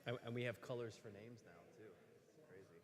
And we have colors for names now, too. It's crazy.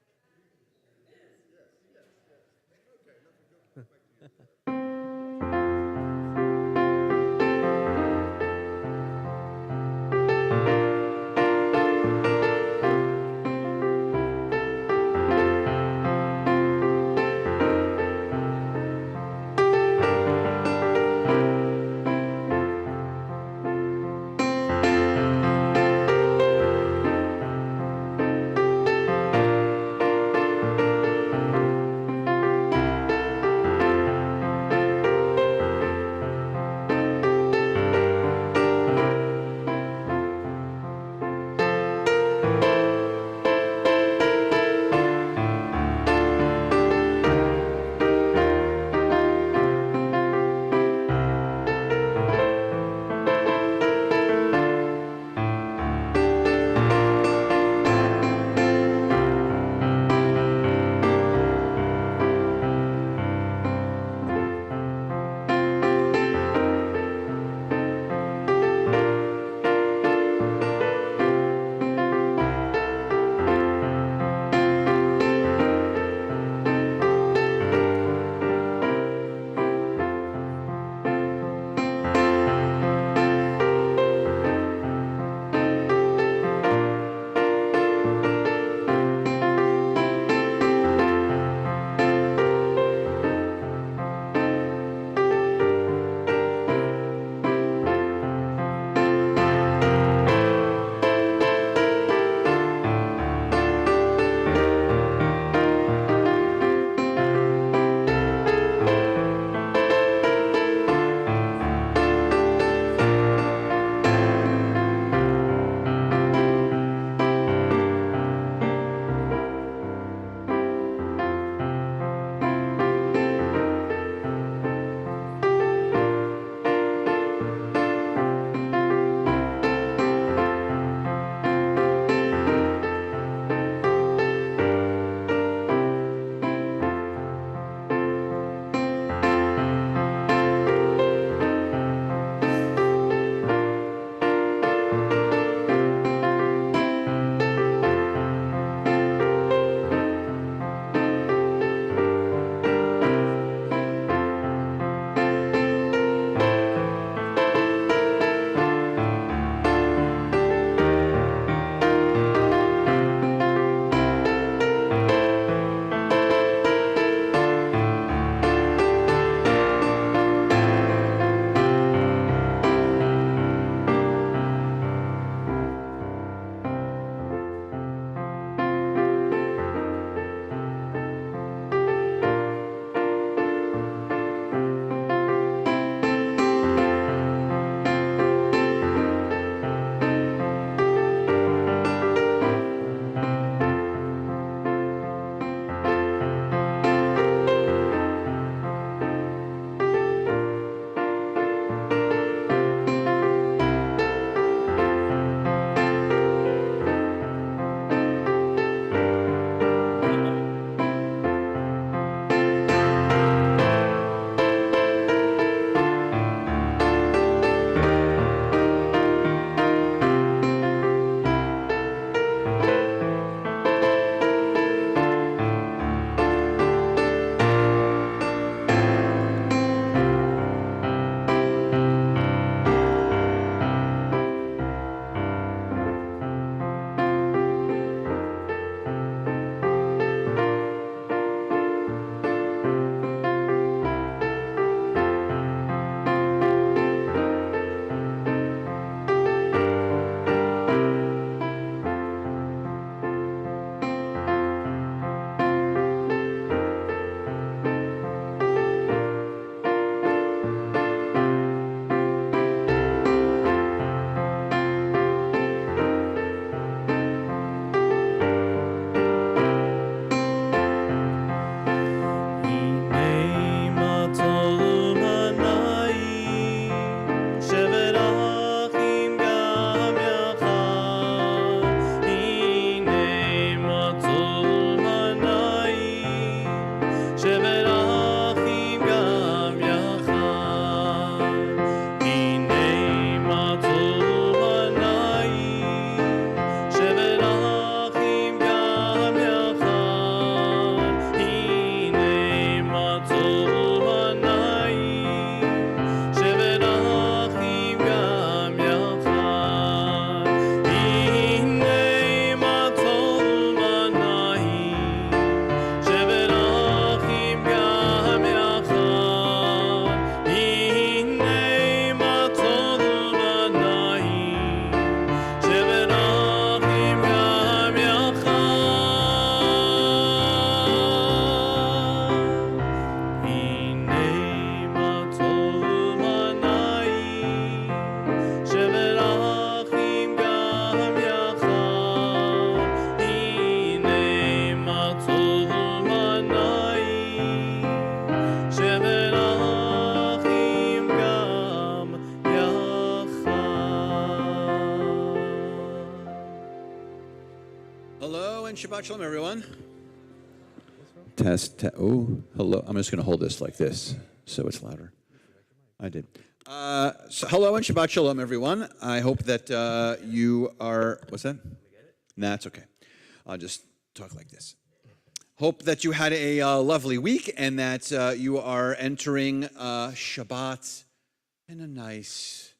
and Shabbat Shalom, everyone. Test. Oh, hello. I'm just going to hold this like this so it's louder. I did. So hello and Shabbat Shalom, everyone. I hope that you are. What's that? Nah, it's okay. I'll just talk like this. Hope that you had a lovely week and that you are entering Shabbat in a nice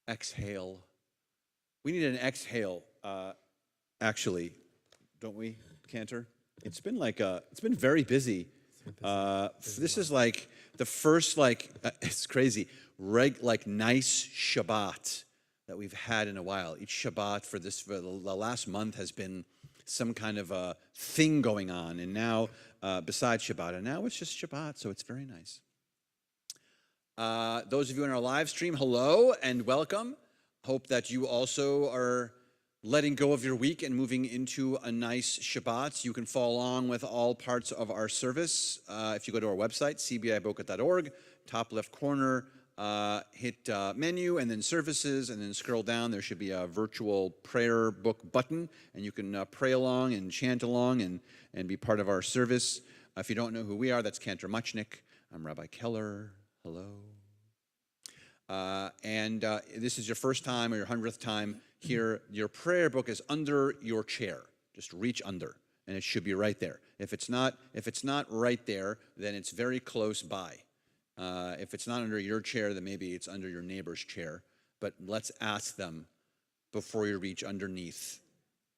exhale. We need an exhale, actually, don't we, Cantor? It's been very busy. This is like the first, it's crazy, nice Shabbat that we've had in a while. Each Shabbat for the last month has been some kind of a thing going on, and now, besides Shabbat, and now it's just Shabbat, so it's very nice. Those of you in our live stream, hello and welcome. Hope that you also are letting go of your week and moving into a nice Shabbat. You can follow along with all parts of our service. If you go to our website, cbiboca.org, top left corner, hit menu and then services, and then scroll down. There should be a virtual prayer book button, and you can pray along and chant along and be part of our service. If you don't know who we are, that's Cantor Muchnick. I'm Rabbi Keller. Hello. And this is your first time or your 100th time here, your prayer book is under your chair. Just reach under, and it should be right there. If it's not right there, then it's very close by. If it's not under your chair, then maybe it's under your neighbor's chair. But let's ask them before you reach underneath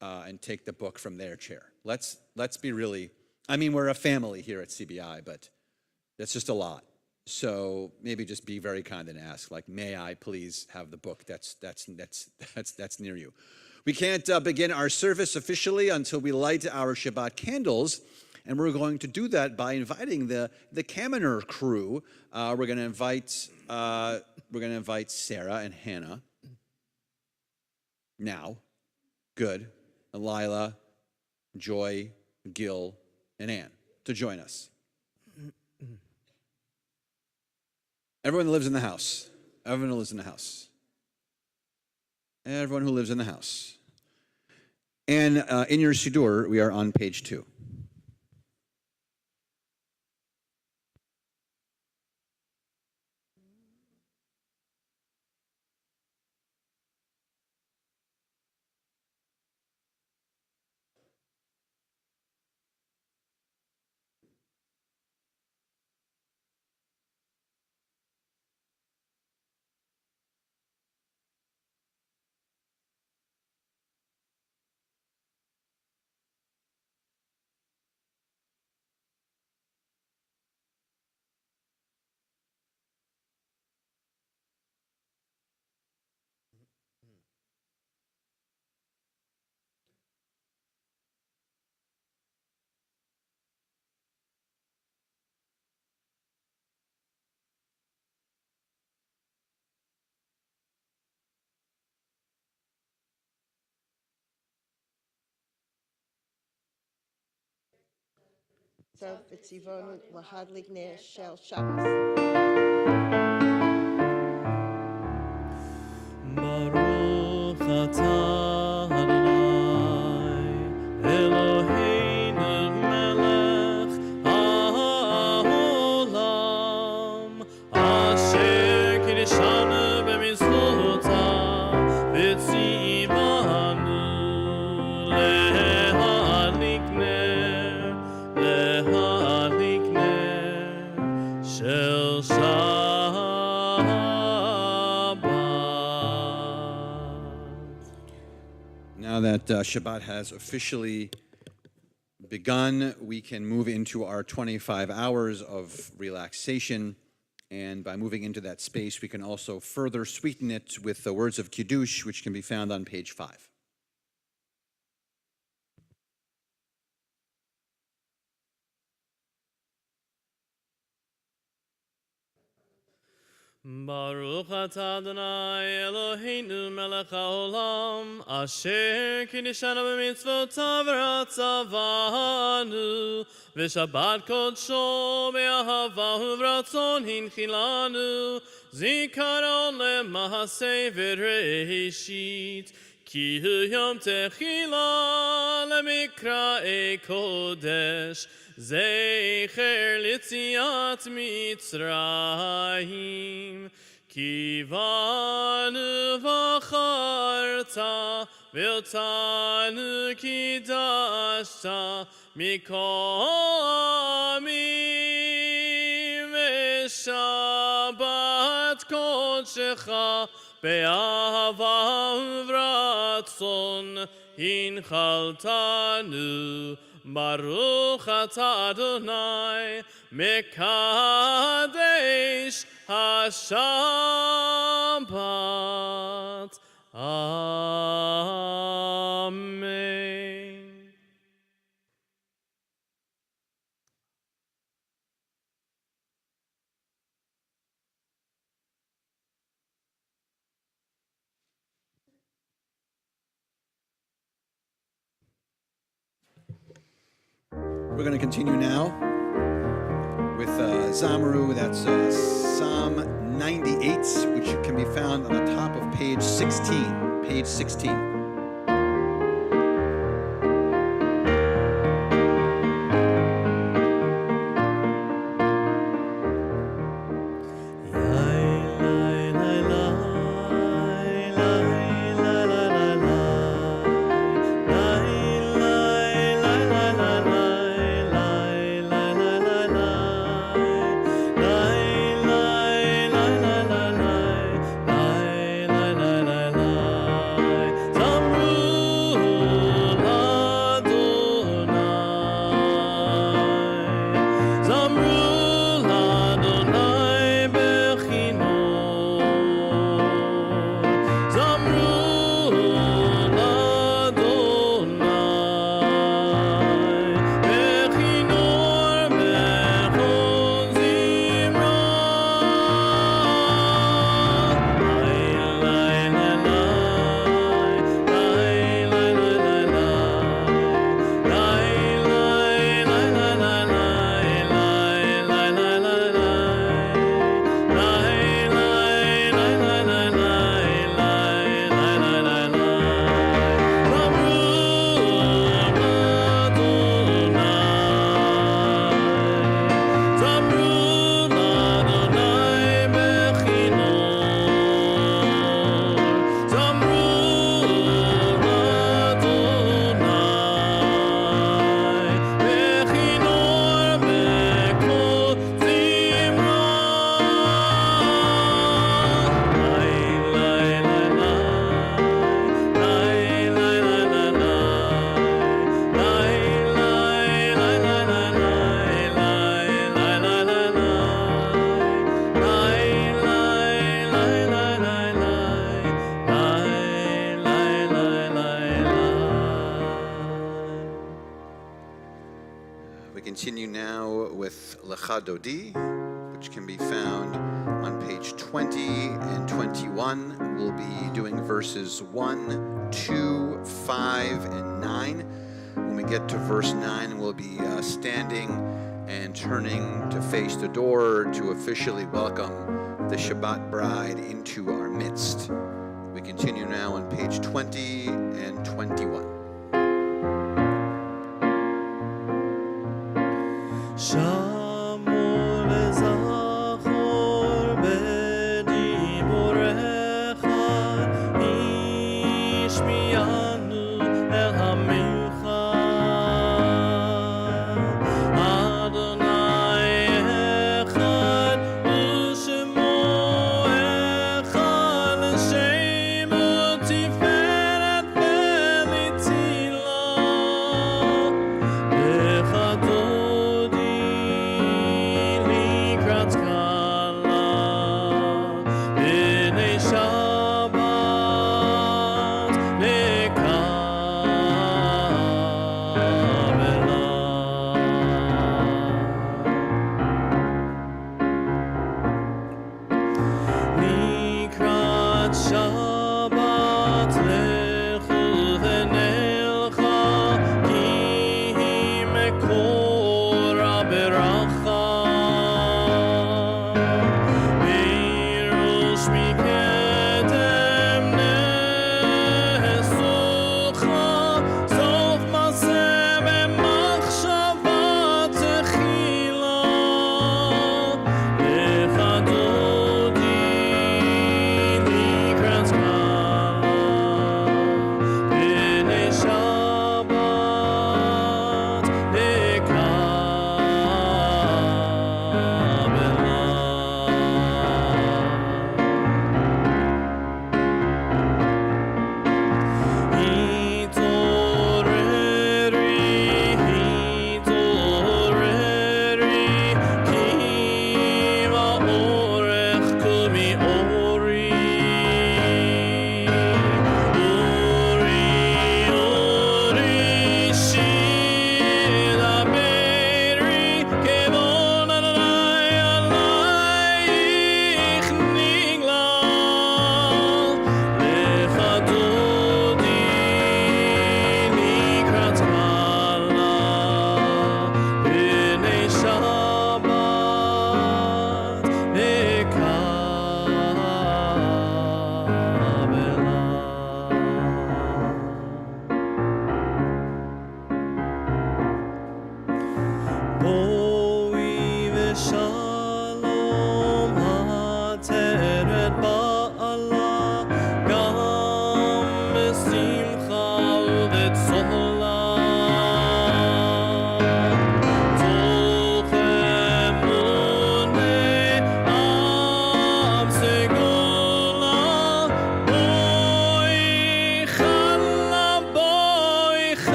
and take the book from their chair. Let's be really. I mean, we're a family here at CBI, but that's just a lot. So maybe just be very kind and ask, like, may I please have the book that's near you. We can't begin our service officially until we light our Shabbat candles, and we're going to do that by inviting the Kaminer crew. We're going to invite Sarah and Hannah. Now, good, and Lila, Joy, Gil, and Ann to join us. Everyone who lives in the house. Everyone who lives in the house. Everyone who lives in the house. And in your Siddur, we are on page 2. So it's Yvonne Lahadlig Ner Shel Shabbos. Baruch atah Adonai Eloheinu melech haolam asher kiddushanu b'mitzvotav v'tzivanu lehadlik ner shel Now that Shabbat has officially begun, we can move into our 25 hours of relaxation. And by moving into that space, we can also further sweeten it with the words of Kiddush, which can be found on page 5. Baruch atah Adonai Eloheinu melech haolam asher kiddushanu b'mitzvotav v'ratzavanu v'shabbat kodsho be'ahava u'vratzon hinchilanu zikaron lema'aseh v'reishit כי הוא יום תחילה למקראי קודש, זכר ליציאת מצרים. כי באנו בחרת ואותנו קידשת מכל עמים, ושבת קודשך באהבה וברצון הנחלתנו. ברוך אתה אדוני מקדש השבת. Amen. We're going to continue now with Zamaru. That's Psalm 98, which can be found on the top of page 16. Page 16. Continue now with Lecha Dodi, which can be found on page 20 and 21. We'll be doing verses 1, 2, 5, and 9. When we get to verse 9, we'll be standing and turning to face the door to officially welcome the Shabbat bride into our midst. We continue now on page 20 and 21. שמור וזכור בדיבורך, השמיענו אל עמך. אדוני אחד ושמו אחד, לשם ותפארת ולצילה. לך דודי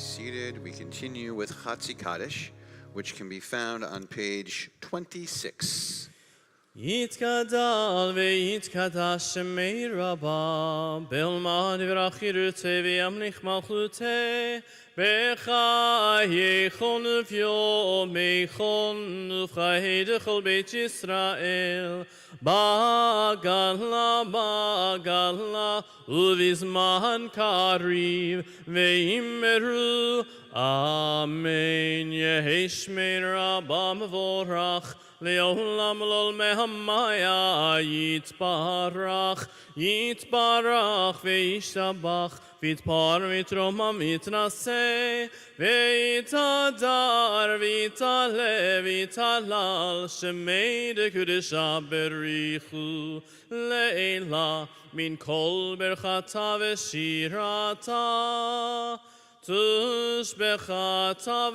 seated. We continue with Chatzi Kaddish, which can be found on page 26. יתגדל ויתקדש שמי רבה, בלמד ורחירותי וימליך מלכותי, בחייכון וביומייכון ובחיי דכל בית ישראל, בגלה ובזמן קריב, ואמרו אמן. יהי שמי רבה מבורך, לעולם לא מהמיה יתברך וישתבח ויתפאר ויתרומם ויתנשא ויתהדר ויתעלה ויתהלל שמי דקדושה בריחו לעילה מן כל ברכתה ושירתה תושבחתה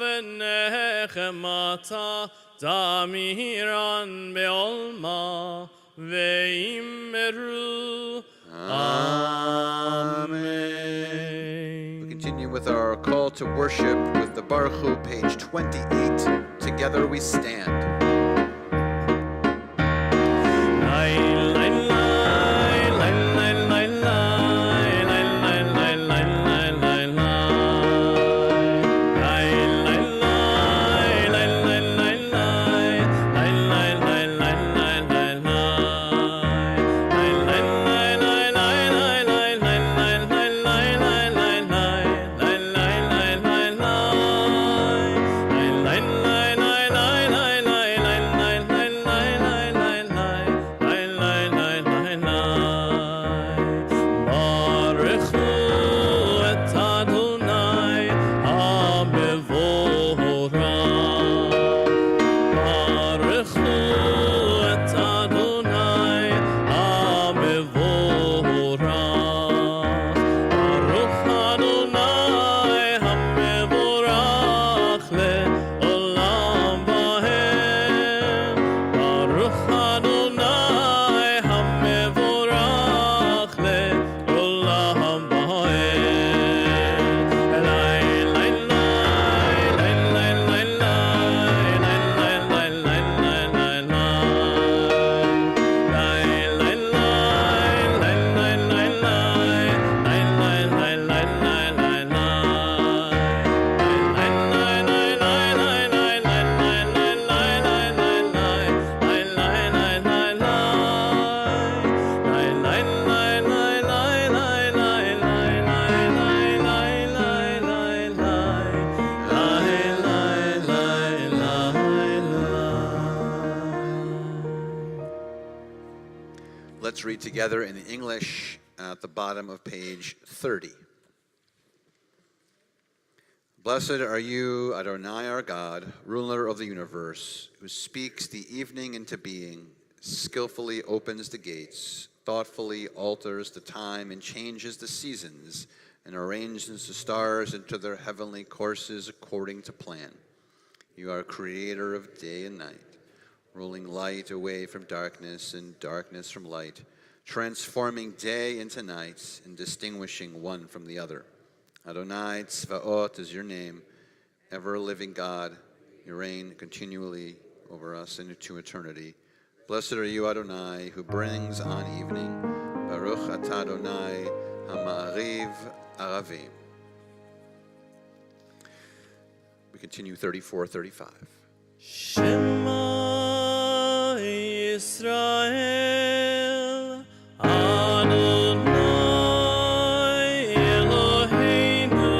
ונחמתה דמירן בעולמה ואמרו Amen. We continue with our call to worship with the Baruch Hu, page 28. Together we stand. Let's read together in the English at the bottom of page 30. Blessed are you, Adonai our God, ruler of the universe, who speaks the evening into being, skillfully opens the gates, thoughtfully alters the time and changes the seasons, and arranges the stars into their heavenly courses according to plan. You are creator of day and night, ruling light away from darkness and darkness from light, transforming day into night and distinguishing one from the other. Adonai Tzvaot is your name, ever-living God. You reign continually over us into eternity. Blessed are you, Adonai, who brings on evening. Baruch atah Adonai ha'ma'ariv aravim. We continue 34-35. Shema Yisrael Adonai Eloheinu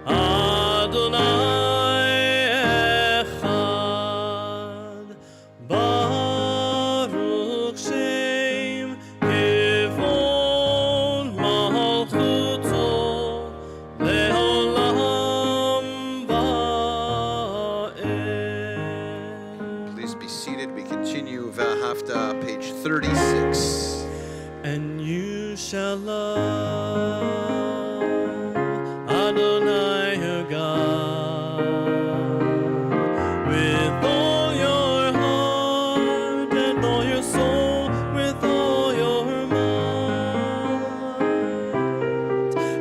Adonai Echad Baruch Shem Kivon Malchuto Leolam Va'ed. Please be seated. We continue V'ahavta, page 36. And you shall love Adonai your God with all your heart and all your soul, with all your might.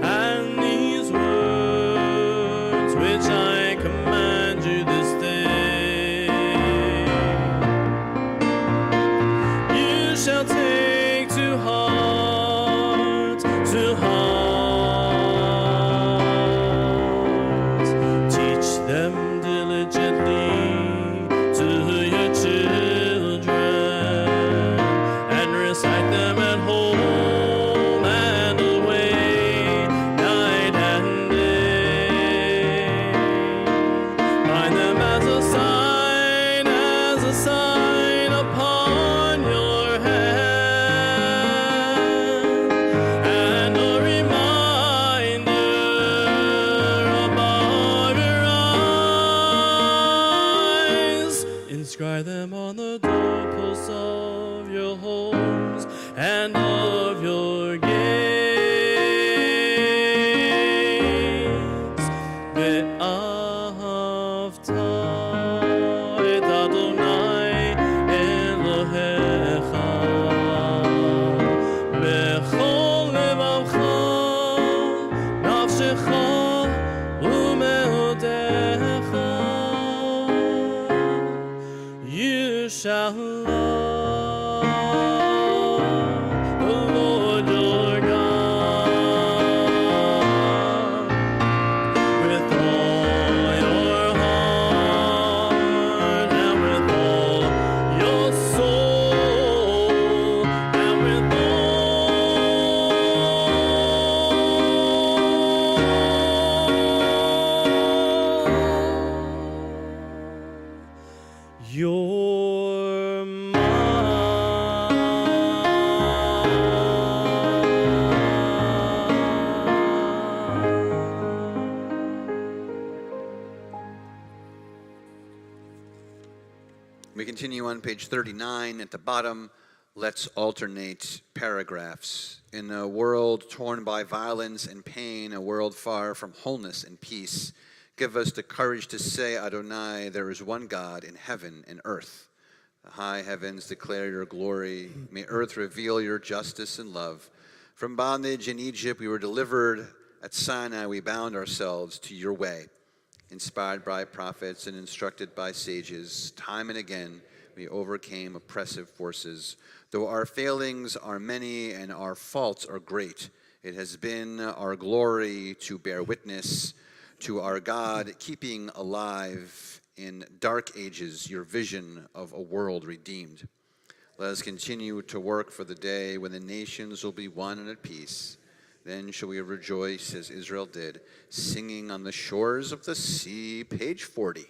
And these words shall take to heart, to heart. Teach them diligently to your children, and recite them at home and away, night and day. Bind them as a sign upon your hand, and a reminder above your eyes. Inscribe them on the doorposts of your homes and of your gates. Ve'ahavta et Adonai Elohecha bechol levavcha nafshecha umeodecha. You shall love the Lord your God with all your heart and with all your soul and with all your We continue on page 39 at the bottom. Let's alternate paragraphs. In a world torn by violence and pain, a world far from wholeness and peace, give us the courage to say, Adonai, there is one God in heaven and earth. The high heavens declare your glory. May earth reveal your justice and love. From bondage in Egypt we were delivered. At Sinai we bound ourselves to your way. Inspired by prophets and instructed by sages, time and again we overcame oppressive forces. Though our failings are many and our faults are great, it has been our glory to bear witness to our God, keeping alive in dark ages your vision of a world redeemed. Let us continue to work for the day when the nations will be one and at peace. Then shall we rejoice as Israel did, singing on the shores of the sea. Page 40.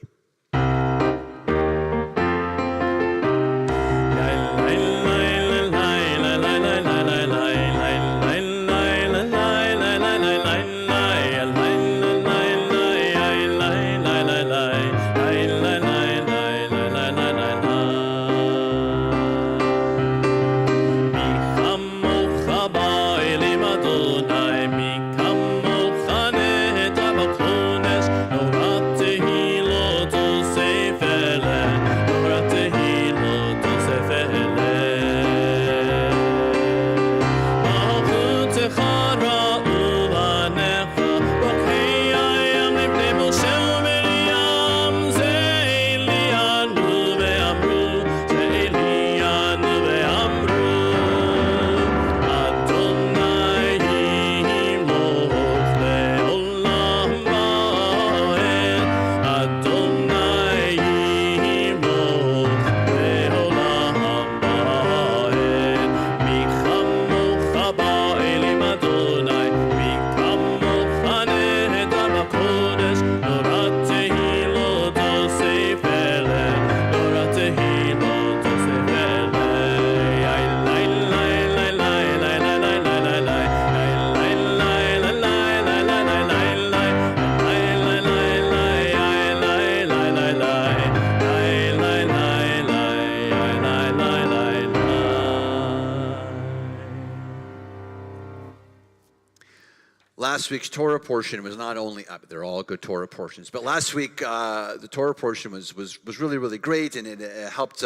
Last week's Torah portion was not only, they're all good Torah portions, but last week the Torah portion was really, really great, and it helped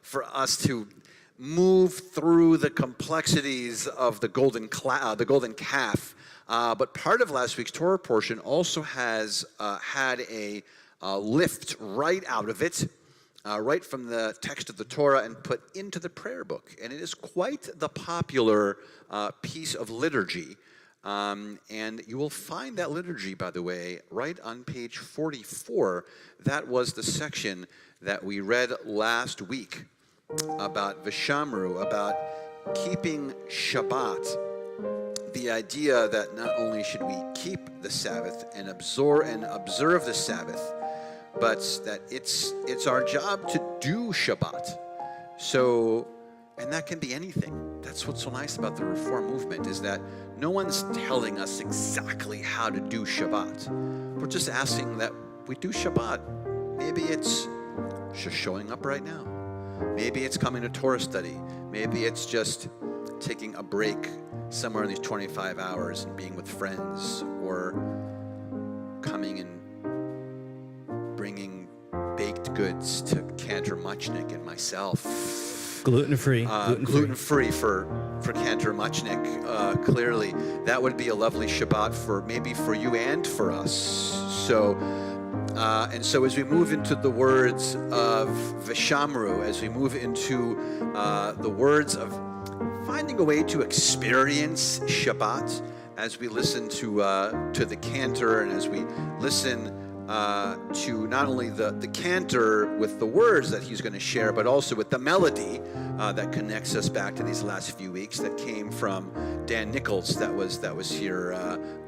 for us to move through the complexities of the golden calf. But part of last week's Torah portion also has had a lift right out of it. right from the text of the Torah and put into the prayer book. And it is quite the popular piece of liturgy. And you will find that liturgy, by the way, right on page 44. That was the section that we read last week about Vishamru, about keeping Shabbat. The idea that not only should we keep the Sabbath and observe the Sabbath, but that it's our job to do Shabbat. So, and that can be anything. That's what's so nice about the Reform movement, is that no one's telling us exactly how to do Shabbat. We're just asking that we do Shabbat. Maybe it's just showing up right now. Maybe it's coming to Torah study. Maybe it's just taking a break somewhere in these 25 hours and being with friends, or coming and bringing baked goods to Cantor Muchnick and myself. Gluten-free. Gluten-free for Cantor Muchnick. Clearly, that would be a lovely Shabbat for you and for us. So, and so as we move into the words of Vishamru, as we move into the words of finding a way to experience Shabbat, as we listen to the cantor, and as we listen to not only the cantor with the words that he's going to share, but also with the melody that connects us back to these last few weeks that came from Dan Nichols that was here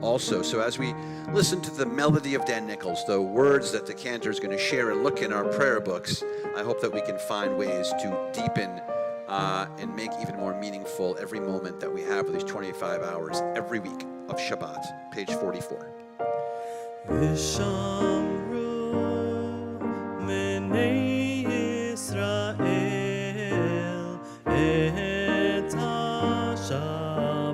also. So as we listen to the melody of Dan Nichols, the words that the cantor is going to share, and look in our prayer books, I hope that we can find ways to deepen and make even more meaningful every moment that we have with these 25 hours every week of Shabbat. Page 44. Vishamru menei Israel et ha-Shabbat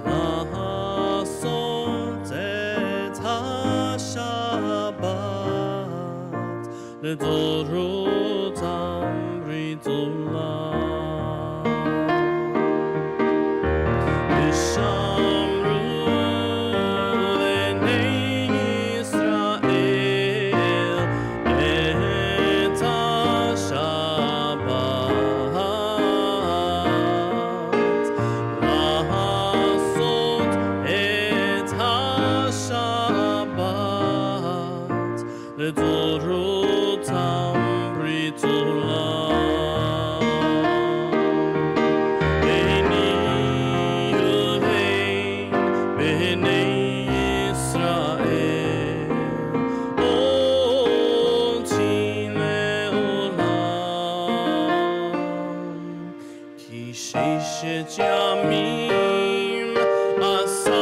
la'asot et ha-Shabbat לדורותם ברית עולם. ושמרו לעיני ישראל את השבת, לעשות את השבת לדורותם ברית עולם. בני אלוהי בני ישראל אותי לעולם, כי ששת ימים עשה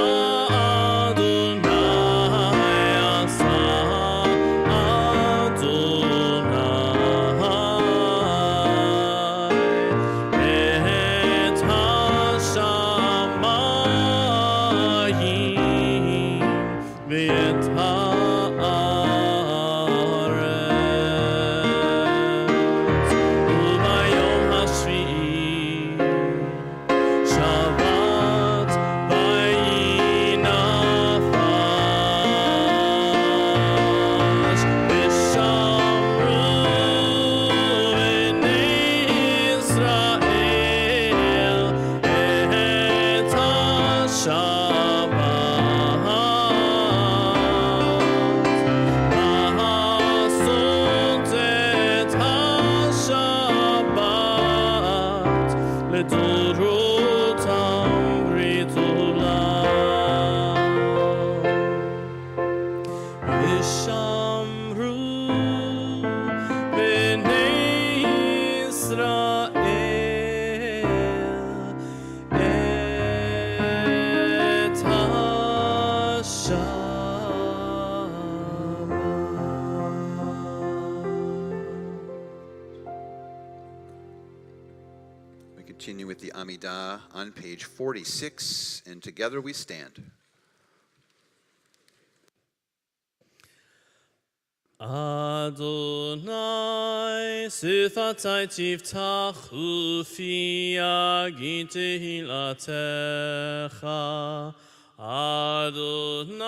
Continue with the Amidah on page 46, and together we stand. Adonai sifatai tiftachu fi yagi tehilatecha Adonai,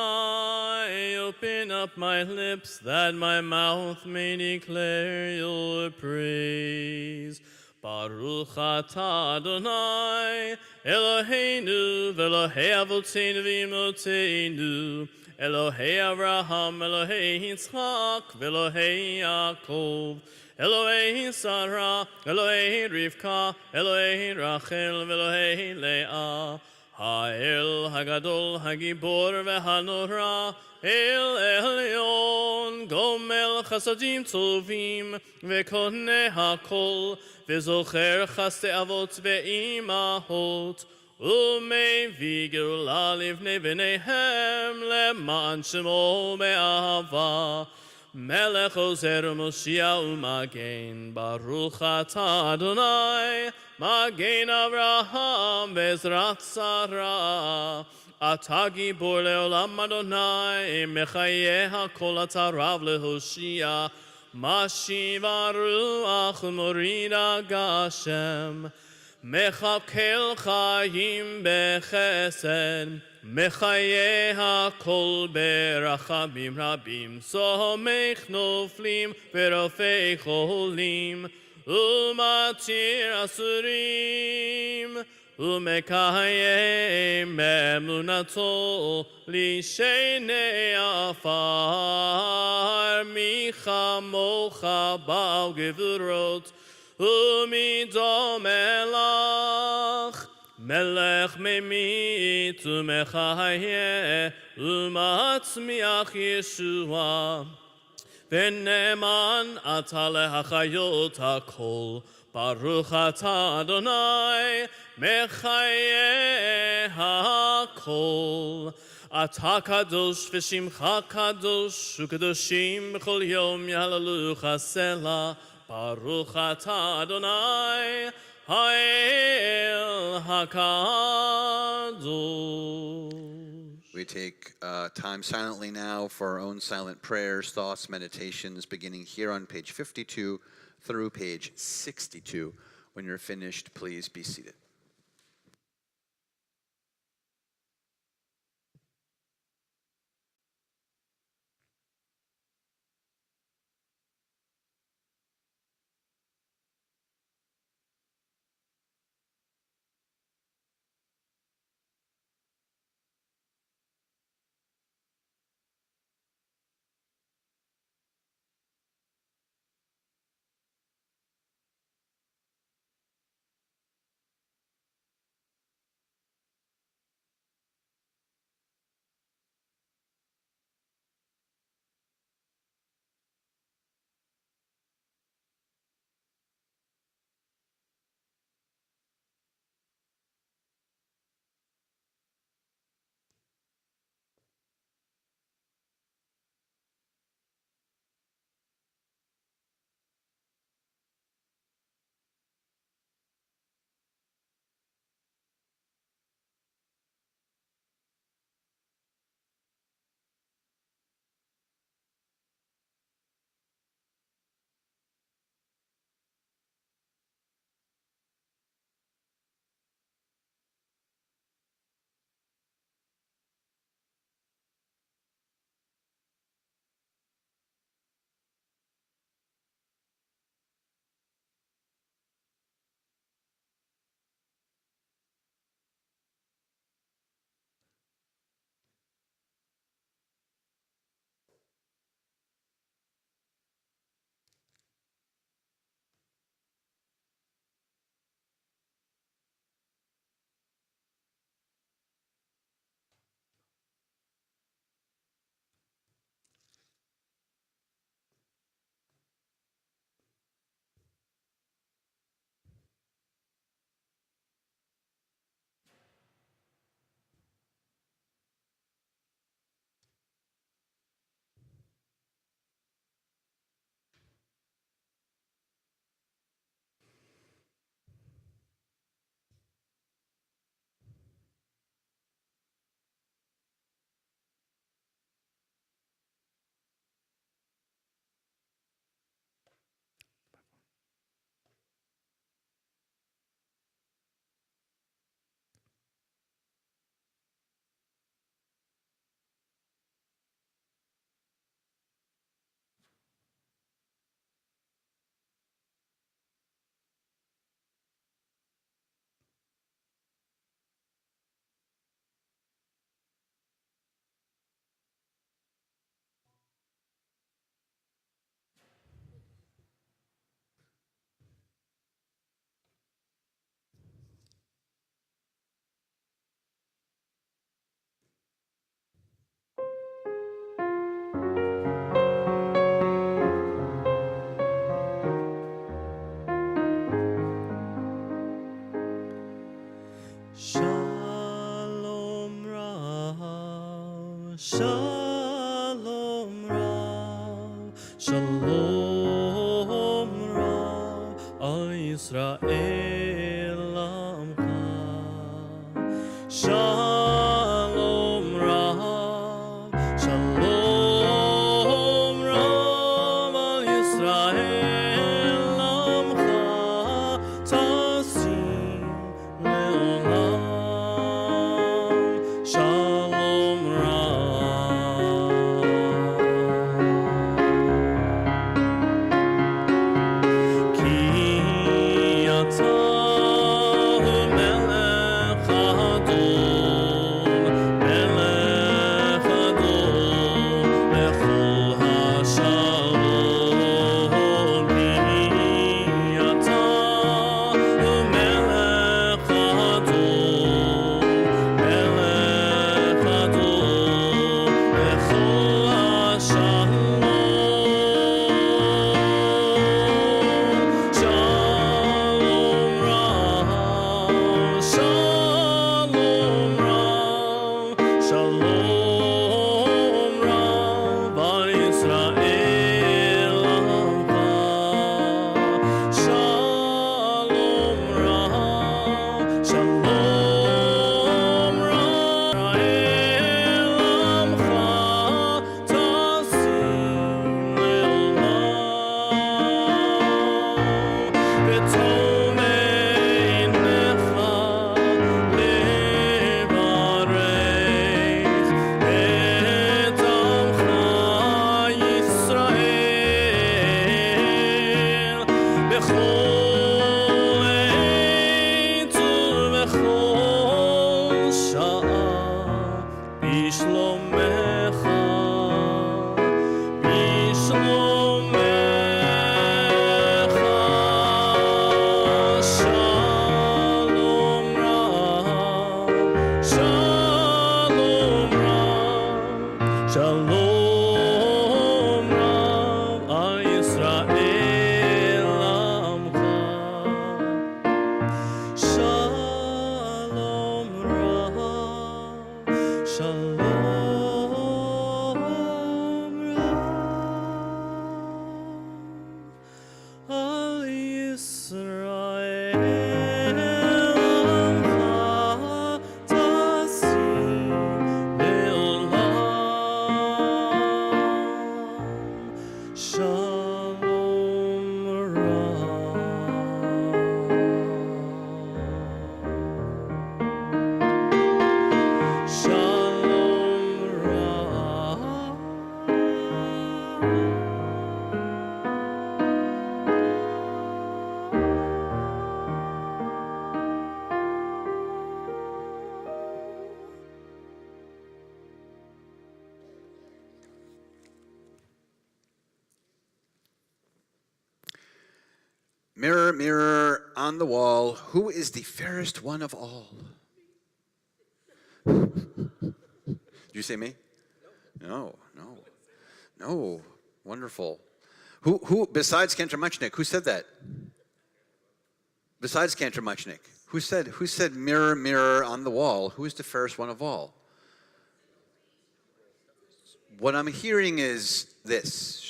open up my lips that my mouth may declare your praise. Baruch atah Adonai, Eloheinu, v'Elohei avoteinu v'imotenu, Elohei Avraham, Elohei Yitzchak, v'Elohei Yaakov, Elohei Sarah, Elohei Rivka, Elohei Rachel, v'Elohei Leah. Ha'el Hagadol Hagibor veHanora El Elyon Gomel Chasadim Tovim veKoneh HaKol veZocher Chaste Avot veImahot Umevi Geula Livnei Bneihem Leman Shemo Be'ahava Melech Ozer Moshiach Umagen Baruch atah Adonai Magen Avraham Bezrat Sarah Atah Gibor Leolam Adonai Mechaye HaKol Atah Rav LeHoshia Mashiv HaRuach Morida Gashem Mechakel Chaim Bechesed Mechaye HaKol Berachamim Rabim Somech Noflim Verofei Cholim Umatir Asurim Umekayem Emunato Lishenei Afar Micha Mocha Ba'al Gevurot Umidom Elach Melech Memit Umechaye Umatzmiach Yeshua V'neman atah lehachayot hakol Baruch atah Adonai mechaye hakol Atah kadosh v'shimcha kadosh u'kadoshim b'chol yom yahalalucha selah Baruch atah Adonai ha'el hakadosh. We take time silently now for our own silent prayers, thoughts, meditations, beginning here on page 52 through page 62. When you're finished, please be seated. Shalom Rav, Shalom Rav, Al Yisrael Amcha. Shalom Rav, Shalom Rav, Al Yisrael Amcha, Tasim Le'olam. Shalom Rav. Ki ata melech hadol, melech hadol, lechol hashalom. Ki ata melech hadol, melech hadol, lechol hashalom. Shalom Rav, Shalom Rav, Shalom Rav, Al Yisrael Amcha. Shalom Rav, Shalom Rav, Yisrael Amcha, Tasim Le'olam. V'tomei necha levareich et amcha Yisrael b'chol עת ובכל שעה בשלומך, בשלומך. Shalom Rav, Shalom Rav, Shalom Rav, Al Yisrael Amcha. Shalom Rav, Shalom Rav, Al Yisrael Amcha, Tasim Le'olam. Shalom Rav. Shalom Rav. Mirror, mirror on the wall, who is the fairest one of all? Did you say me? No. Wonderful. Who besides Cantor Muchnick, who said that? Besides Cantor Muchnick, who said mirror, mirror on the wall, who is the fairest one of all? What I'm hearing is this.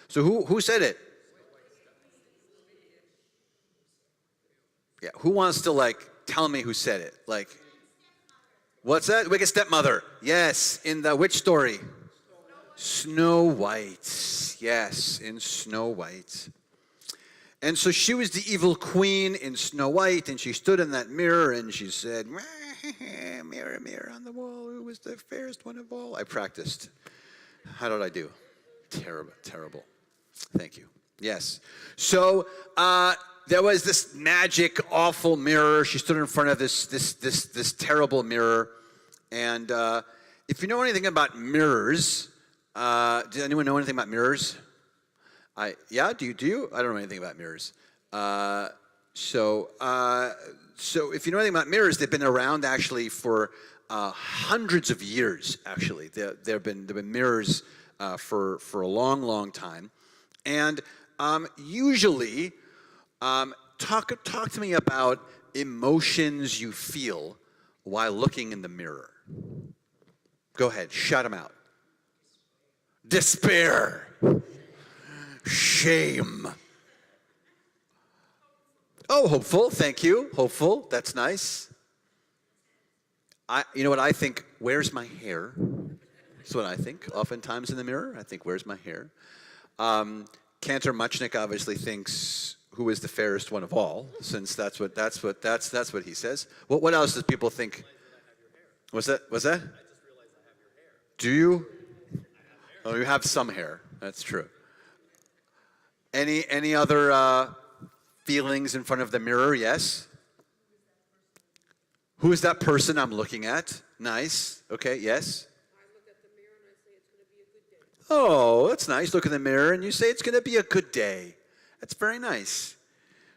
So who said it? Yeah, who wants to tell me who said it? What's that? Wicked stepmother. Yes, in the which story? Snow White. Yes, in Snow White. And so she was the evil queen in Snow White, and she stood in that mirror and she said, mirror, mirror on the wall, who was the fairest one of all? I practiced. How did I do? Terrible. Thank you. Yes. So there was this magic, awful mirror. She stood in front of this terrible mirror. And if you know anything about mirrors, does anyone know anything about mirrors? Yeah, do you? I don't know anything about mirrors. So if you know anything about mirrors, they've been around actually for hundreds of years. Actually, there've been mirrors for a long time, and usually, talk to me about emotions you feel while looking in the mirror? Go ahead, shout them out. Despair. Shame. Oh, hopeful. Thank you. Hopeful. That's nice. You know what I think? Where's my hair? That's what I think. Oftentimes in the mirror, I think, where's my hair? Cantor Muchnick obviously thinks, who is the fairest one of all? Since that's what he says. What else does people think? What's that? I just realized I have your hair. Do you? Oh, you have some hair. That's true. Any other feelings in front of the mirror? Yes. Who is that person I'm looking at? Nice. Okay. Yes. I look at the mirror and I say it's going to be a good day. Oh, that's nice. Look in the mirror and you say it's going to be a good day. That's very nice.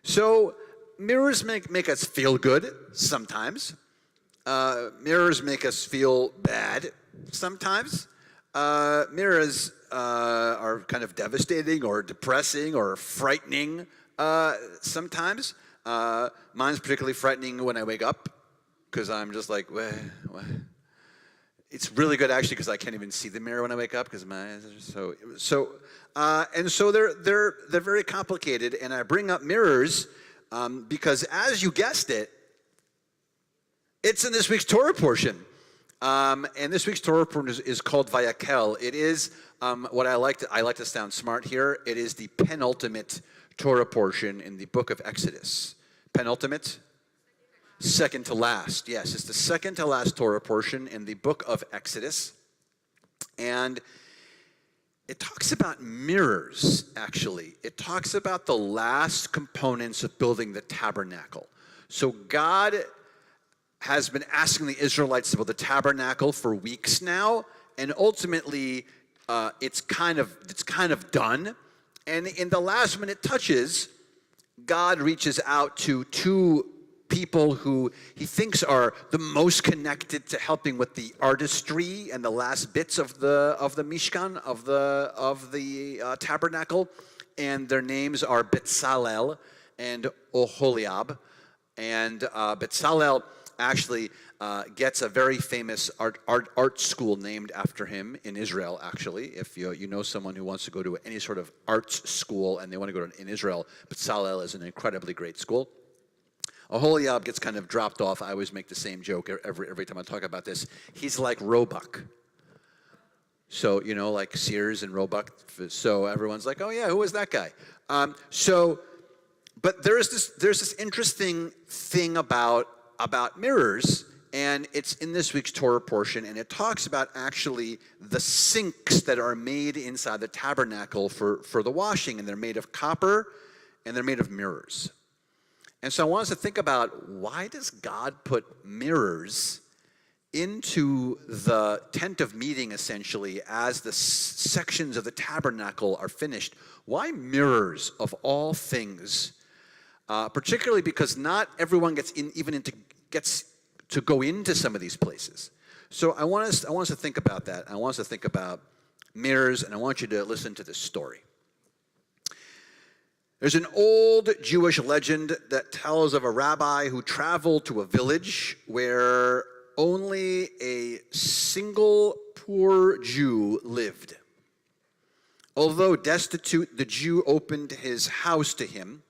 So mirrors make us feel good sometimes. Mirrors make us feel bad sometimes. Mirrors are kind of devastating or depressing or frightening sometimes. Mine's particularly frightening when I wake up because I'm just like, what? It's really good actually because I can't even see the mirror when I wake up because my eyes are so they're very complicated. And I bring up mirrors because, as you guessed it, it's in this week's Torah portion. And this week's Torah portion is called Vayakel. It is what I like to sound smart here. It is the penultimate Torah portion in the book of Exodus. Penultimate? Second to last. Yes, it's the second to last Torah portion in the book of Exodus. And it talks about mirrors, actually. It talks about the last components of building the tabernacle. So God has been asking the Israelites to build the tabernacle for weeks now, and ultimately it's kind of done. And in the last minute touches, God reaches out to two people who he thinks are the most connected to helping with the artistry and the last bits of the Mishkan, of the tabernacle, and their names are Betzalel and Oholiab. And Betzalel actually gets a very famous art school named after him in Israel, actually. If you know someone who wants to go to any sort of arts school and they want to go to in Israel, Betzalel is an incredibly great school. Oholiab gets kind of dropped off. I always make the same joke every time I talk about this. He's like Roebuck. So, like Sears and Roebuck. So everyone's like, oh yeah, who was that guy? But there's this interesting thing about mirrors, and it's in this week's Torah portion, and it talks about actually the sinks that are made inside the tabernacle for the washing, and they're made of copper, and they're made of mirrors. And so I want us to think about, why does God put mirrors into the tent of meeting, essentially, as the sections of the tabernacle are finished? Why mirrors, of all things? Particularly because not everyone gets to go into some of these places. So I want us to think about that. I want us to think about mirrors, and I want you to listen to this story. There's an old Jewish legend that tells of a rabbi who traveled to a village where only a single poor Jew lived. Although destitute, the Jew opened his house to him,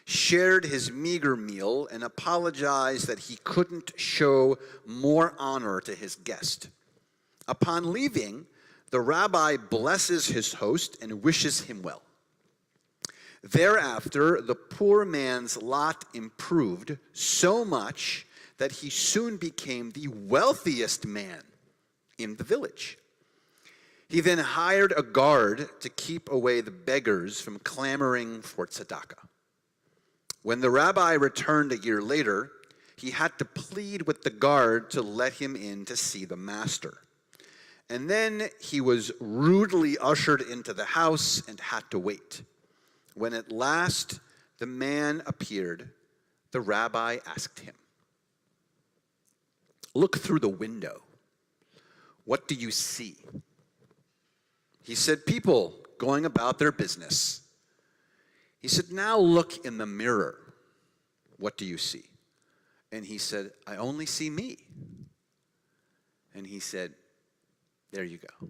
shared his meager meal, and apologized that he couldn't show more honor to his guest. Upon leaving, the rabbi blesses his host and wishes him well. Thereafter, the poor man's lot improved so much that he soon became the wealthiest man in the village. He then hired a guard to keep away the beggars from clamoring for tzedakah. When the rabbi returned a year later, he had to plead with the guard to let him in to see the master. And then he was rudely ushered into the house and had to wait. When at last the man appeared, the rabbi asked him, "Look through the window. What do you see?" He said, "People going about their business." He said, "Now look in the mirror. What do you see?" And he said, I only see me. And he said, there you go.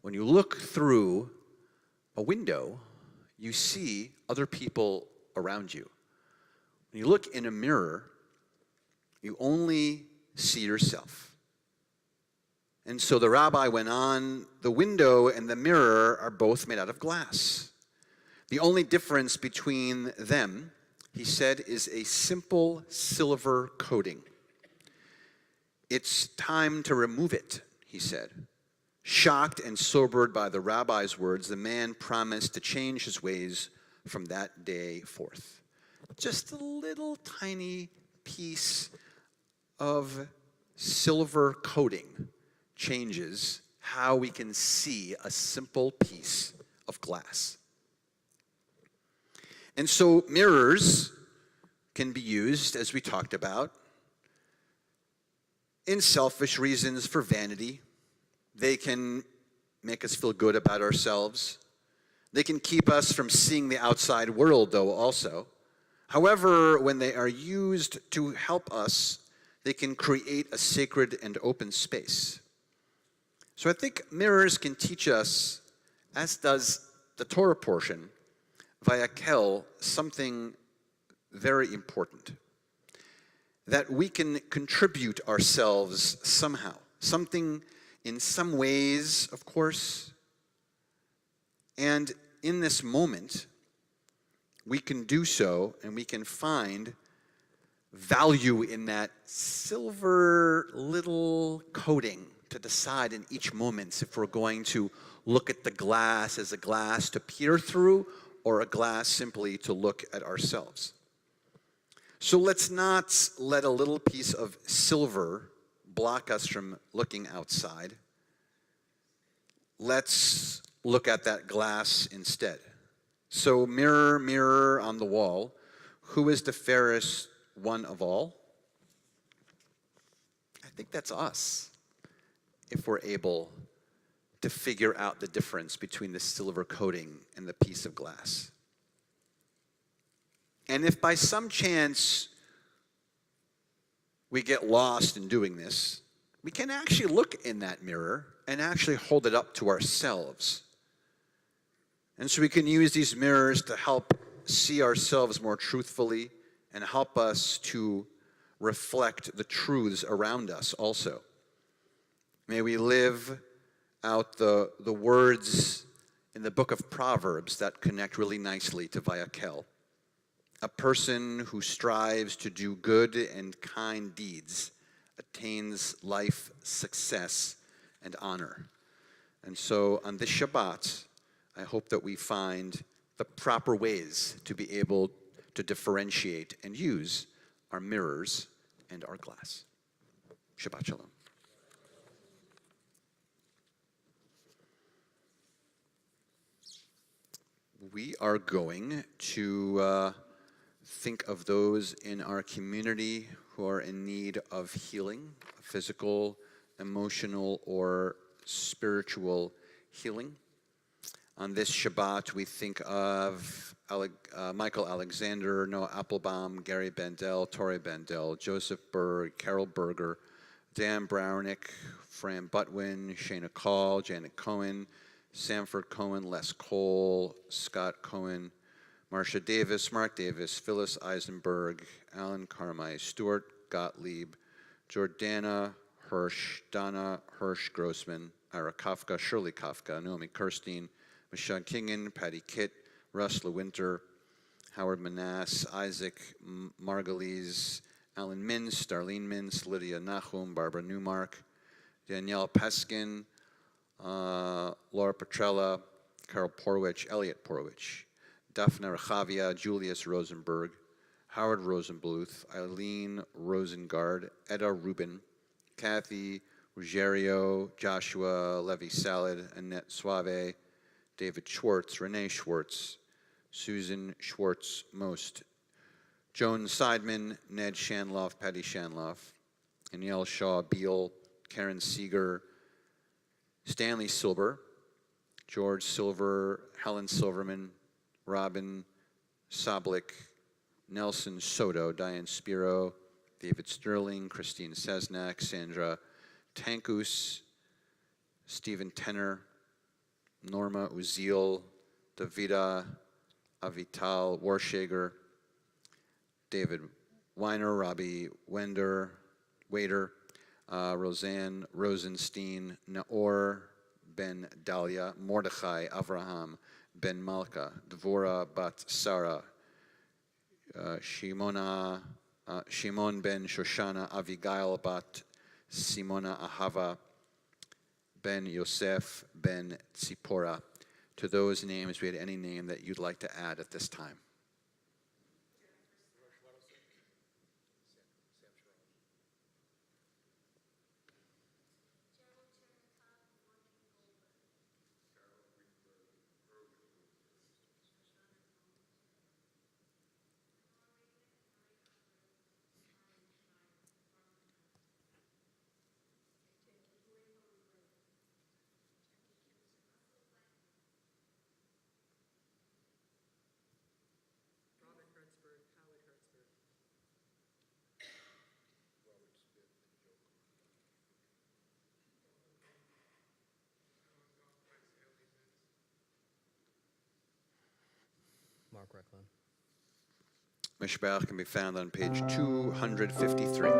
When you look through a window, you see other people around you. When you look in a mirror, you only see yourself. And so the rabbi went on, the window and the mirror are both made out of glass. The only difference between them, he said, is a simple silver coating. It's time to remove it, he said. Shocked and sobered by the rabbi's words, the man promised to change his ways from that day forth. Just a little tiny piece of silver coating changes how we can see a simple piece of glass. And so mirrors can be used, as we talked about, in selfish reasons for vanity. They can make us feel good about ourselves. They can keep us from seeing the outside world, though, also. However, when they are used to help us, they can create a sacred and open space. So I think mirrors can teach us, as does the Torah portion, Vayakel, something very important. That we can contribute ourselves somehow. Something in some ways, of course. And in this moment, we can do so and we can find value in that silver little coating to decide in each moment if we're going to look at the glass as a glass to peer through or a glass simply to look at ourselves. So let's not let a little piece of silver block us from looking outside. Let's look at that glass instead. So mirror, mirror on the wall, who is the fairest one of all? I think that's us, if we're able to figure out the difference between the silver coating and the piece of glass. And if by some chance we get lost in doing this, we can actually look in that mirror and actually hold it up to ourselves. And so we can use these mirrors to help see ourselves more truthfully and help us to reflect the truths around us also. May we live out the words in the book of Proverbs that connect really nicely to Vayakel. A person who strives to do good and kind deeds attains life, success, and honor. And so on this Shabbat, I hope that we find the proper ways to be able to differentiate and use our mirrors and our glass. Shabbat Shalom. We are going to think of those in our community who are in need of healing, physical, emotional, or spiritual healing. On this Shabbat, we think of Michael Alexander, Noah Applebaum, Gary Bandel, Tori Bandel, Joseph Berg, Carol Berger, Dan Brownick, Fran Butwin, Shana Call, Janet Cohen, Sanford Cohen, Les Cole, Scott Cohen, Marcia Davis, Mark Davis, Phyllis Eisenberg, Alan Carmi, Stuart Gottlieb, Jordana Hirsch, Donna Hirsch Grossman, Ira Kafka, Shirley Kafka, Naomi Kirstein, Michelle Kingen, Patty Kitt, Russ LeWinter, Howard Manass, Isaac Margulies, Alan Mintz, Darlene Mintz, Lydia Nahum, Barbara Newmark, Danielle Peskin, Laura Petrella, Carol Porwich, Elliot Porwich, Daphne Rechavia, Julius Rosenberg, Howard Rosenbluth, Eileen Rosengard, Etta Rubin, Kathy Ruggiero, Joshua Levy Salad, Annette Suave, David Schwartz, Renee Schwartz, Susan Schwartz Most, Joan Seidman, Ned Shanloff, Patty Shanloff, Aniel Shaw Beal, Karen Seeger, Stanley Silber, George Silver, Helen Silverman, Robin Soblik, Nelson Soto, Diane Spiro, David Sterling, Christine Sesnak, Sandra Tankus, Stephen Tenner, Norma Uziel, Davida Avital Warshager, David Weiner, Robbie Wader, Roseanne Rosenstein, Naor Ben Dalia, Mordechai Avraham Ben Malka, Dvora Bat Sarah, Shimon Ben Shoshana, Avigail Bat Simona Ahava, Ben Yosef Ben Tzipora. To those names, we had any name that you'd like to add at this time. Mark Recklin. Mishbeach can be found on page 253.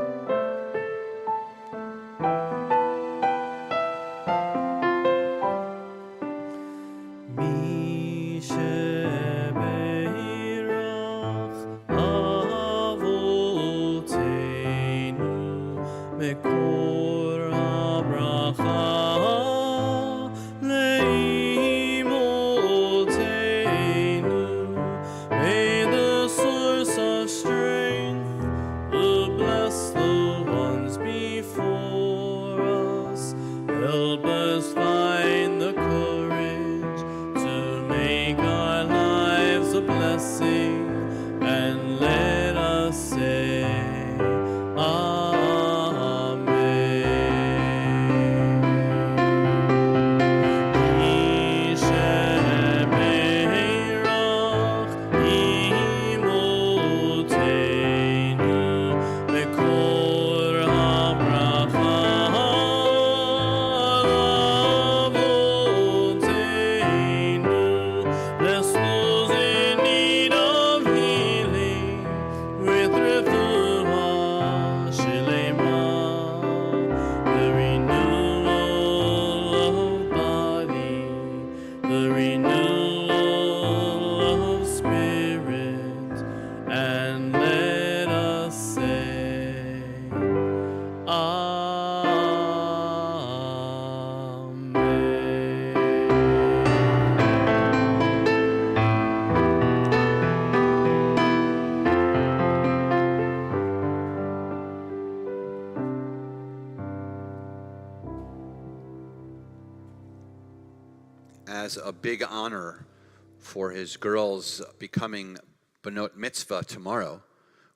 As a big honor for his girls becoming Benot Mitzvah tomorrow,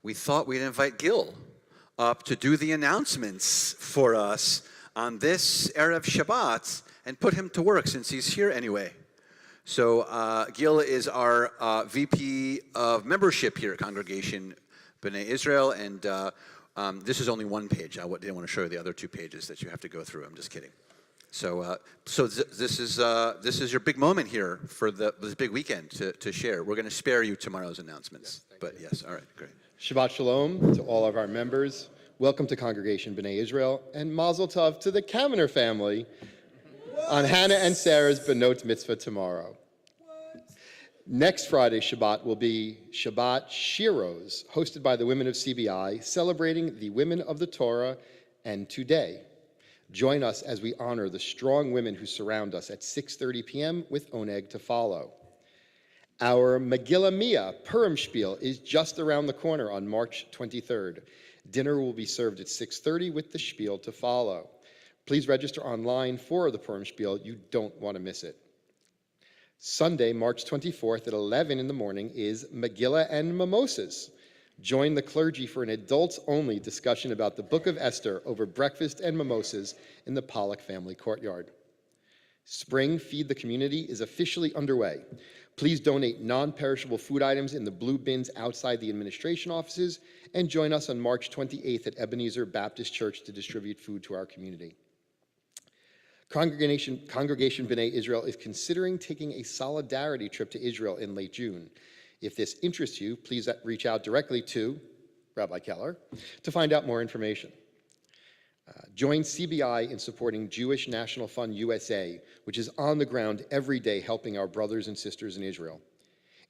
we thought we'd invite Gil up to do the announcements for us on this Erev Shabbat and put him to work since he's here anyway. So Gil is our VP of membership here at Congregation B'nai Israel, and this is only one page. I didn't want to show you the other two pages that you have to go through. I'm just kidding. So, this is your big moment here for this big weekend to share. We're going to spare you tomorrow's announcements, but yes, all right, great. Shabbat Shalom to all of our members. Welcome to Congregation B'nai Israel, and Mazel Tov to the Kamener family on Hannah and Sarah's Benot Mitzvah tomorrow. Next Friday Shabbat will be Shabbat Shiros, hosted by the women of CBI, celebrating the women of the Torah and today. Join us as we honor the strong women who surround us at 6:30 p.m. with Oneg to follow. Our Megillah Mia Purim Spiel is just around the corner on March 23rd. Dinner will be served at 6:30 with the Spiel to follow. Please register online for the Purim Spiel. You don't want to miss it. Sunday, March 24th at 11 in the morning is Megillah and Mimosas. Join the clergy for an adults-only discussion about the Book of Esther over breakfast and mimosas in the Pollock family courtyard. Spring Feed the Community is officially underway. Please donate non-perishable food items in the blue bins outside the administration offices and join us on March 28th at Ebenezer Baptist Church to distribute food to our community. Congregation B'nai Israel is considering taking a solidarity trip to Israel in late June. If this interests you, please reach out directly to Rabbi Keller to find out more information. Join CBI in supporting Jewish National Fund USA, which is on the ground every day helping our brothers and sisters in Israel.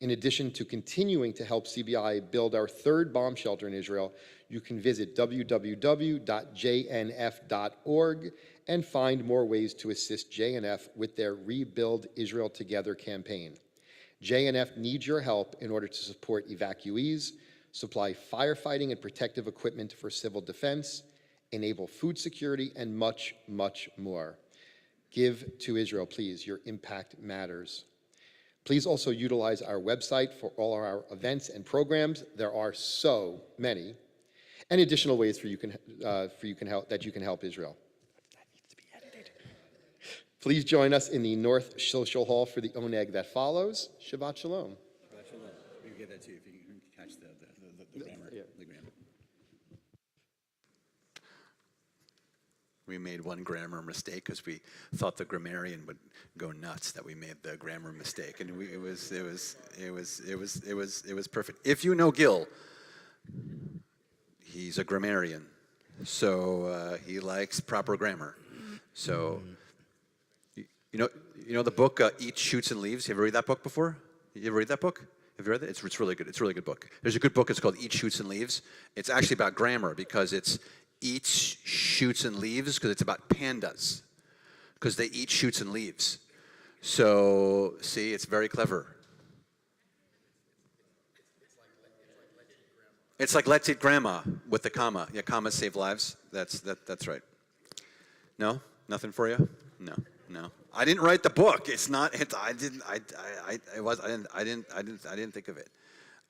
In addition to continuing to help CBI build our third bomb shelter in Israel, you can visit www.jnf.org and find more ways to assist JNF with their Rebuild Israel Together campaign. JNF needs your help in order to support evacuees, supply firefighting and protective equipment for civil defense, enable food security, and much, much more. Give to Israel, please. Your impact matters. Please also utilize our website for all our events and programs. There are so many, and additional ways that you can help Israel. That needs to be edited. Please join us in the North Social Hall for the Oneg that follows. Shabbat Shalom. Shabbat Shalom. We can get that to you if you can catch the grammar. Yeah. The grammar. We made one grammar mistake because we thought the grammarian would go nuts that we made the grammar mistake, and it was perfect. If you know Gil, he's a grammarian, so he likes proper grammar. So you know the book Eats, Shoots, and Leaves. You ever read that book before? You ever read that book? Have you read it? It's really good. It's a really good book. There's a good book. It's called Eats, Shoots, and Leaves. It's actually about grammar because it's eats, shoots, and leaves because it's about pandas because they eat shoots and leaves. So, see, it's very clever. It's like Let's Eat Grandma with the comma. Yeah, commas save lives. That's right. No? Nothing for you? No. I didn't write the book. It's not. I didn't think of it.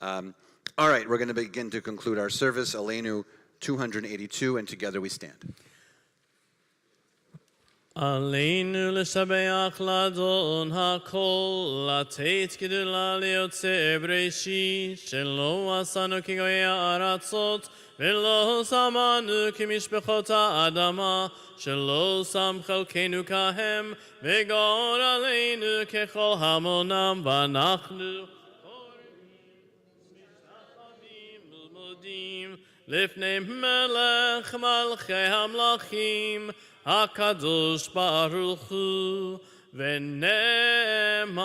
All right, we're going to begin to conclude our service. Aleinu 282, and together we stand. עלינו לשבח לאדון הכל, לתת גדולה ליוצא בראשית, שלא עשנו כגויי הארצות, ולא שמנו כמשפחות האדמה, שלא שם חלקנו כהם, וגאור עלינו ככל המונם, ואנחנו מודים לפני מלך מלכי המלכים, הקדוש ברוך הוא, ונאמר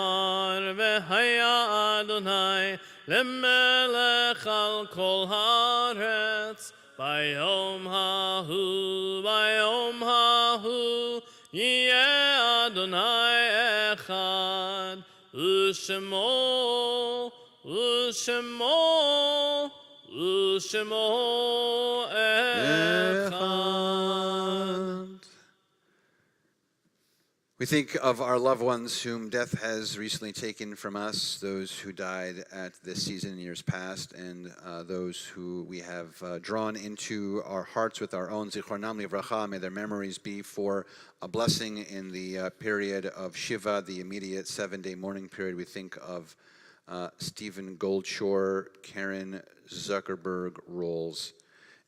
והיה אדוני למלך על כל הארץ, ביום ההוא יהיה אדוני אחד, ושמו אחד. We think of our loved ones whom death has recently taken from us, those who died at this season in years past, and those who we have drawn into our hearts with our own Zichronam Livracha. May their memories be for a blessing in the period of Shiva, the immediate 7-day mourning period. We think of Stephen Goldshore, Karen Zuckerberg-Rolls.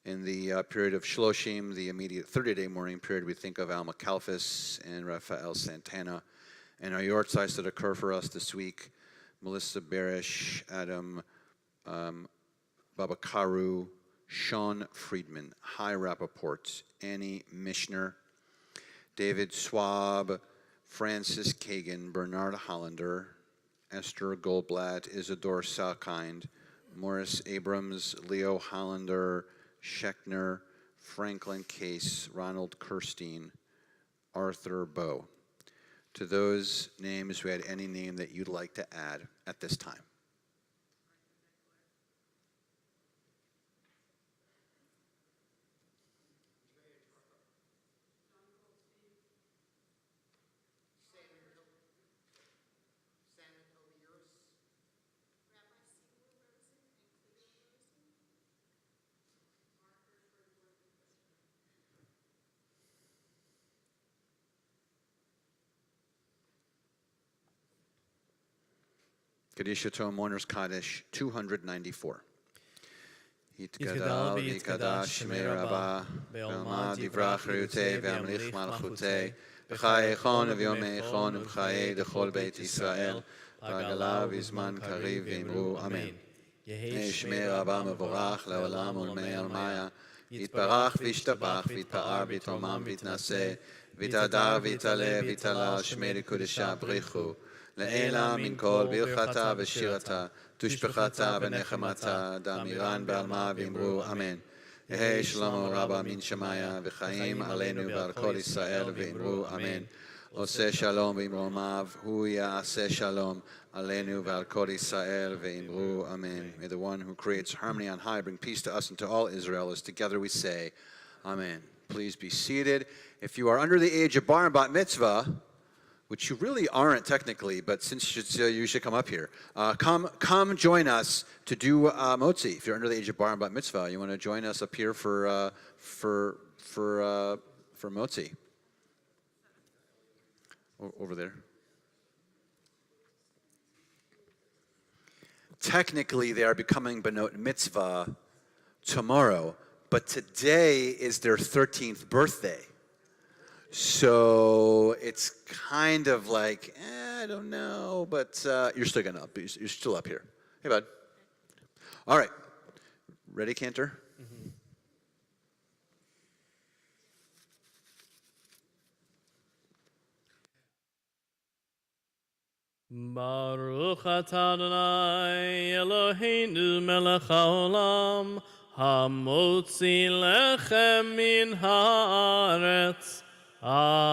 In the period of Shloshim, the immediate 30-day mourning period, we think of Alma Kalfas and Rafael Santana. And our yortzais that occur for us this week, Melissa Barish, Adam Babakaru, Sean Friedman, Hy Rappaport, Annie Mishner, David Schwab, Francis Kagan, Bernard Hollander, Esther Goldblatt, Isidore Salkind, Morris Abrams, Leo Hollander, Schechner, Franklin Case, Ronald Kirstein, Arthur Bowe. To those names who had any name that you'd like to add at this time. Kaddish Yatom Mourners Kaddish 294. יתגדל ויתקדש שמי רבה, בעלמא דברה חיותי וימליך מלכותי, בחיי חון וביומי חון ובחיי דכל בית ישראל, בעגלה ובזמן קריב ואמרו אמן. יהי שמי רבה מבורך לעולם ולמי עלמיה, יתברך וישתבח ויתפאר ויתרומם ויתנשא, ויתהדר ויתעלה ויתהלל שמי לקודשה בריחו, לעילה מן כל ברכתה ושירתה, תושבחתה ונחמתה, דאמירן בעלמא ואמרו אמן. יהי שלמה רבה מן שמיה, וחיים עלינו ועל כל ישראל ואמרו אמן. עושה שלום במרומיו, הוא יעשה שלום עלינו ועל כל ישראל ואמרו amen. May the one who creates harmony on high bring peace to us and to all Israel, as together we say amen. Please be seated. If you are under the age of bar and bat mitzvah, which you really aren't technically, but since you should come up here. Come join us to do motzi. If you're under the age of bar and bat mitzvah, you want to join us up here for motzi. Over there. Technically, they are becoming benot mitzvah tomorrow, but today is their 13th birthday. So it's kind of like, I don't know, but you're still gonna up. You're still up here. Hey, bud. All right. Ready, Cantor? Baruch atah Adonai Eloheinu melech haolam, hamotzi lechem min haaretz. Amen.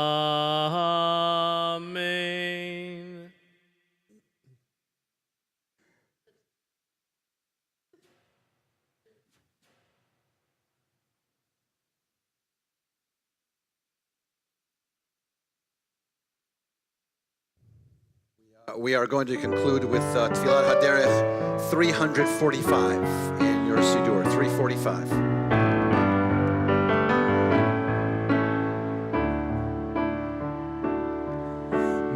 We are going to conclude with Tfilat HaDerech 345 in your Siddur, 345.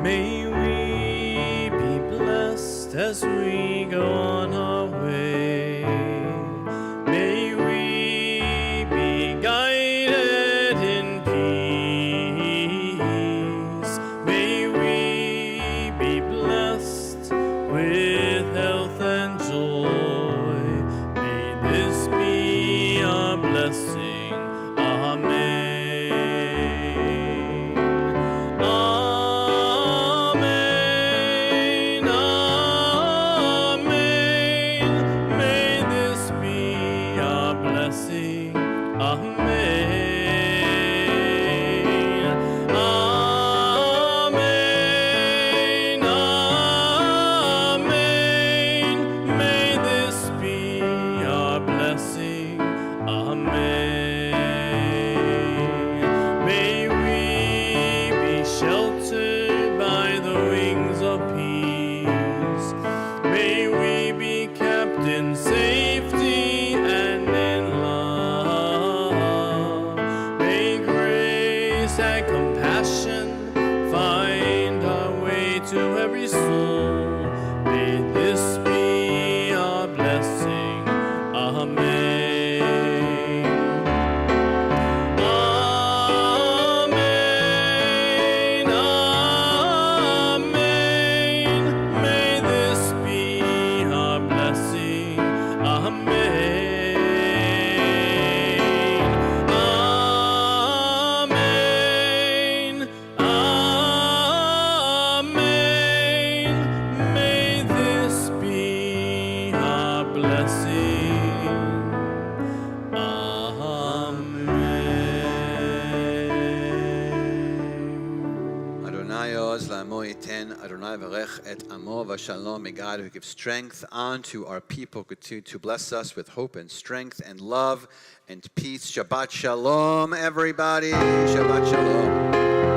May we be blessed as we go on our way. May we be guided in peace. May we be blessed with health and joy. May this be our blessing. Amen. Shalom, may God who gives strength unto our people continue to bless us with hope and strength and love and peace. Shabbat Shalom, everybody. Shabbat Shalom.